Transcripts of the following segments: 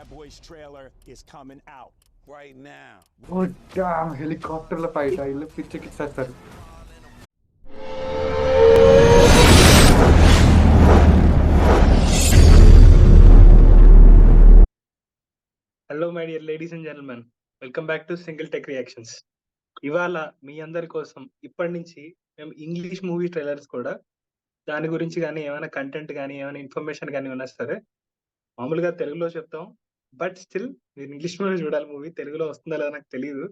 Boys trailer is coming out right now. Oh damn హెలికాప్టర్ల fight ఇల్లు పిచ్చెక్కిచ్చేస్తారు. Hello my dear ladies and gentlemen, welcome back to single tech reactions. ఇవాళ మీ అందరి కోసం ఇప్పటి నుంచి మేము ఇంగ్లీష్ మూవీ ట్రైలర్స్ కూడా దాని గురించి కానీ ఏమైనా కంటెంట్ కానీ ఏమైనా ఇన్ఫర్మేషన్ కానీ ఉన్నా సరే మామూలుగా తెలుగులో చెప్తాం. బట్ స్టిల్ మీరు ఇంగ్లీష్ మూవీ చూడాలి. మూవీ తెలుగులో వస్తుందా లేదా నాకు తెలియదు.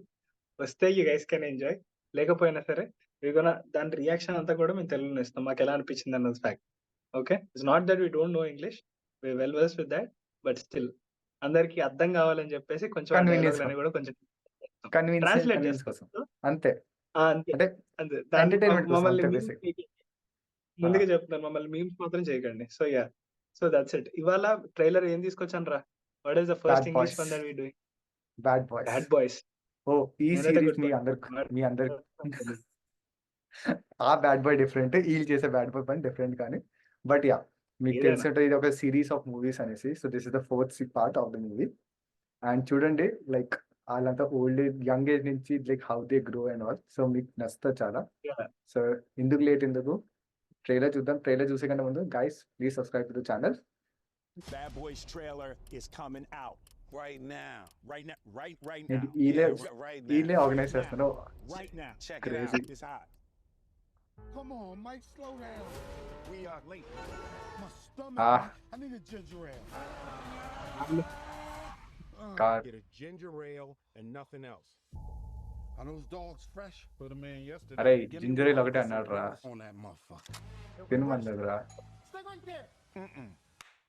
వస్తే యూ గైస్ కెన్ ఎంజాయ్, లేకపోయినా సరే ఇదిగోనా దాని రియాక్షన్ అంతా కూడా మేము తెలుగులో ఇస్తాం. మాకు ఎలా అనిపించింది అన్నది fact. Okay, it's not that we don't know English, we well verse with that. But still అందరికి అర్థం కావాలని చెప్పేసి కొంచెం కన్వీనియన్స్ డైలాగులు కూడా కొంచెం ట్రాన్స్లేట్ కన్వీనియన్స్ కోసం చేస్తాం. అంతే. అంతే అంటే అంతే. దాన్ని ఎంటర్టైన్మెంట్ కోసం మమ్మల్ని అంతే memes బేసిక్. చేయకండి. ముందుగా చెప్తున్నాను, మమ్మల్ని మీమ్స్ మాత్రం చేయకండి. So yeah, so that's it. ఇవాళ ట్రైలర్ ఏం తీసుకొచ్చాను రా? What is the first bad English boys, one that we doing? Bad boys. Bad boys. Oh ఈ నేనైతే సిరీస్ మీ గుర్తుపట్టాను. అందరు ఆ బ్యాడ్ బాయ్ డిఫరెంట్, వీళ్ళు చేసే బ్యాడ్ బాయ్ పని డిఫరెంట్. కానీ బట్ యా, మీకు ఏదైనా తెలిసి ఉంటుంది ఇది ఒక సిరీస్ ఆఫ్ మూవీస్ అనేసి. So this is the fourth part of the movie. And చూడండి, లైక్ వాళ్ళంతా ఓల్డ్ ఏజ్, యంగ్ ఏజ్ నుంచి like how they grow and all. So మీకు నచ్చుతుంది చాలా. సో ఎందుకు లేట్, ఎందుకు ట్రైలర్ చూద్దాం. ట్రైలర్ చూసే కంటే ముందు guys please subscribe to the channel. Bad Boys trailer is coming out right now. Right now. Right now. ఏంటి వీళ్ళే Right వీళ్ళే now. ఆర్గనైజ్ చేస్తారు. Right now. Check it Crazy. out. It's hot. Come on, Mike, slow down. We are late. My stomach. Ah. I need a ginger ale. God. Get a ginger ale and nothing else. Are those dogs fresh? Put them in yesterday. అరే Give me ginger ఏల్ one ఒకటే piece of అన్నాడు రా, sauce on that motherfucker. తినమన్నాడు రా. Stay right there.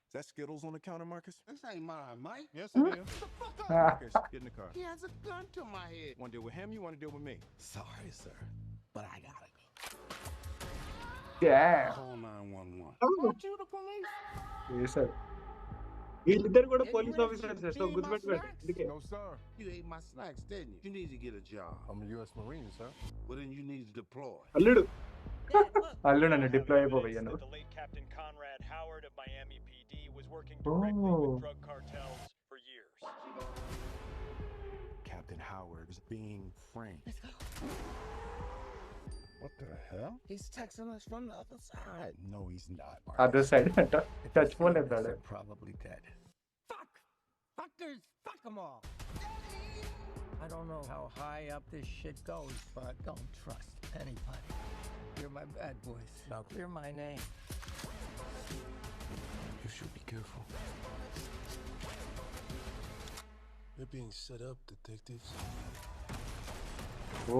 Is that Skittles on the counter, Marcus? This ain't mine, Mike. Yes, it is. Get the fuck up. Marcus, get in the car. He has a gun to my head. Want to deal with him? You want to deal with me? Sorry, sir, but I gotta go. Damn. Call 911. Aren't you the police? చేశారు. వీళ్ళిద్దరు కూడా Hey, police you officers. ain't so seen my గుర్తుపెట్టుకోండి. snacks? అందుకే No, sir. You ate my snacks, didn't you? You need to get a job. I'm a U.S. Marine, sir. Well, then you need to deploy. అల్లుడు. అల్లు నన్ను deploy అయిపోయాను. The late Captain Conrad Howard of Miami PD was working directly Oh. with drug cartels for years. Captain Howard is being framed. What the hell? He's texting us from the other side. No, he's not. Other side అంట చచ్చిపోలేదు. They're probably dead. Fuck! Fuckers! Fuck them all! I don't know how high up this shit goes, but don't trust anybody. You're my bad boys. Now clear my name. You should be careful. They're being set up, detectives. Oh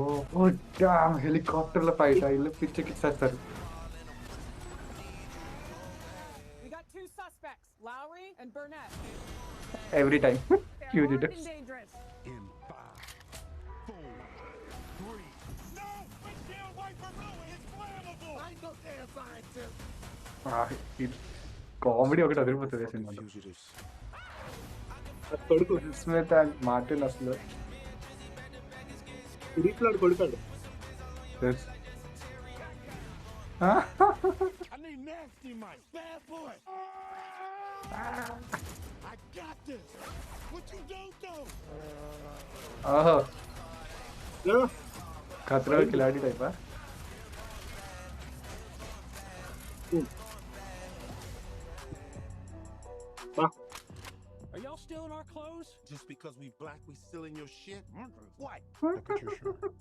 damn హెలికాప్టర్ల fight ఇల్లు పిచ్చెక్కిచ్చేస్తారు. We got two suspects, Lowry and Burnett. Every time They're cue armed detects. and dangerous. In 5, 4, 3. No! Windshield wiper fluid is flammable! I ain't no damn scientist. ఇది comedy ఒకటి అదిరిపోతుంది సినిమాలో. Fugitives. కొడుకు Smith and Martin అసలు సిరీస్లో కొడుకాడు. Yes. I need nasty Mike. Bad boy. I got this. What you don't do? ఓహో ఖతరా కిలాడి టైపా. Are y'all stealing our clothes? Just because we black, we still in your shit? What? Look at your shirt.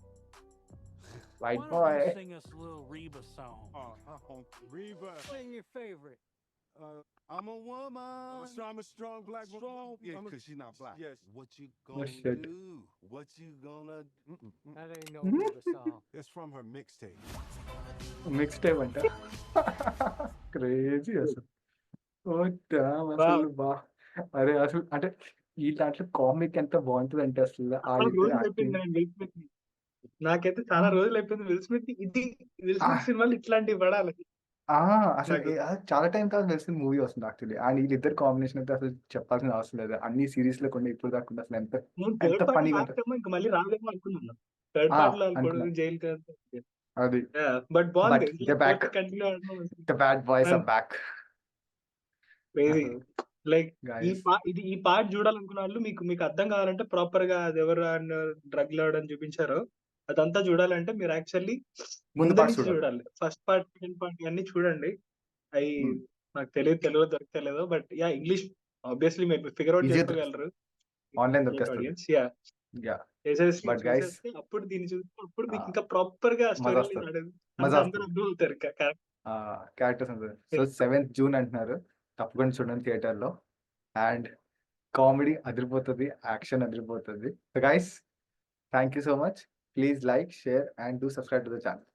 White Why boy. don't you sing us a little Reba song? Reba. Sing your favorite. I'm a woman. So I'm a strong black woman. Strong. Yeah, I'm a- because she's not black. Yes. What you gonna shit. do? What you gonna That ain't no Reba song. It's from her mixtape. Mixtape అంట. Crazy అసలు. Oh dam అసలు బా. అరే అసలు అంటే ఈ దాంట్లో comic ఎంత బాగుంటుంది అంటే అసలు ఆ చాలా ఇద్దరు రోజులు యాక్టింగ్. అయిపోయింది విల్ స్మిత్. నాకైతే చాలా రోజులు అయిపోయింది విల్ స్మిత్. ఇది విల్ స్మిత్ సినిమాలు ఇట్లాంటివి పడాలి. అసలు చాలా టైం తర్వాత తెలిసిన మూవీ వస్తుంది యాక్చువల్లీ. అండ్ వీళ్ళిద్దరు కాంబినేషన్ అయితే అసలు చెప్పాల్సిన అవసరం లేదు. అన్ని సిరీస్ లో కొన్ని ఇప్పుడు కాకుండా అసలు ఎంత నేను ఎంత థర్డ్ పార్ట్ ఫనీగా లాస్ట్ ఉంటుంది. టైం ఇంకా మళ్ళీ రాలేమో అనుకున్నాను. థర్డ్ ఆ, పార్ట్ లో కొడుకు అనుకున్నా. జైలు అది బట్ బాగుంది. But they're back. Continue the bad boys are And- back. Crazy. Like guys ఈ పార్ట్ చూడాలనుకున్న వాళ్ళు మీకు అర్థం కావాలంటే ప్రాపర్ గా అది ఎవరు డ్రగ్ లాడ్ అని చూపించారో అదంతా చూడాలంటే మీరు యాక్చువల్లీ ముందు ముందు పార్ట్ నుంచి చూడాలి. చూడాలి. ఫస్ట్ పార్ట్, సెకండ్ పార్ట్ అన్ని చూడండి. అవి Hmm. నాకు తెలియదు తెలుగులో దొరకలేదు, బట్ యా ఇంగ్లీష్ ఆబ్వియస్లీ మీరు ఫిగర్ అవుట్ ఈజీగా చేసుకోగలరు. ఆన్లైన్ దొరికేస్తుంది. ఆడియన్స్ యా యా చేసేసి బట్ గైస్ చూసేస్తే అప్పుడు దీన్ని చూస్తే అప్పుడు మీకు ఇంకా ప్రాపర్ గా మజా స్టోరీ వస్తుంది. లైన్ మజా అందరూ వస్తుంది. అర్థం అవుతారు. క్యారెక్టర్స్ ఉంటుంది. సో 7th జూన్ అంటున్నారు, తప్పకుండా చూడండి థియేటర్లో. అండ్ కామెడీ అదిరిపోతుంది, యాక్షన్ అదిరిపోతుంది. So guys, thank you so much. Please like, share and do subscribe to the channel.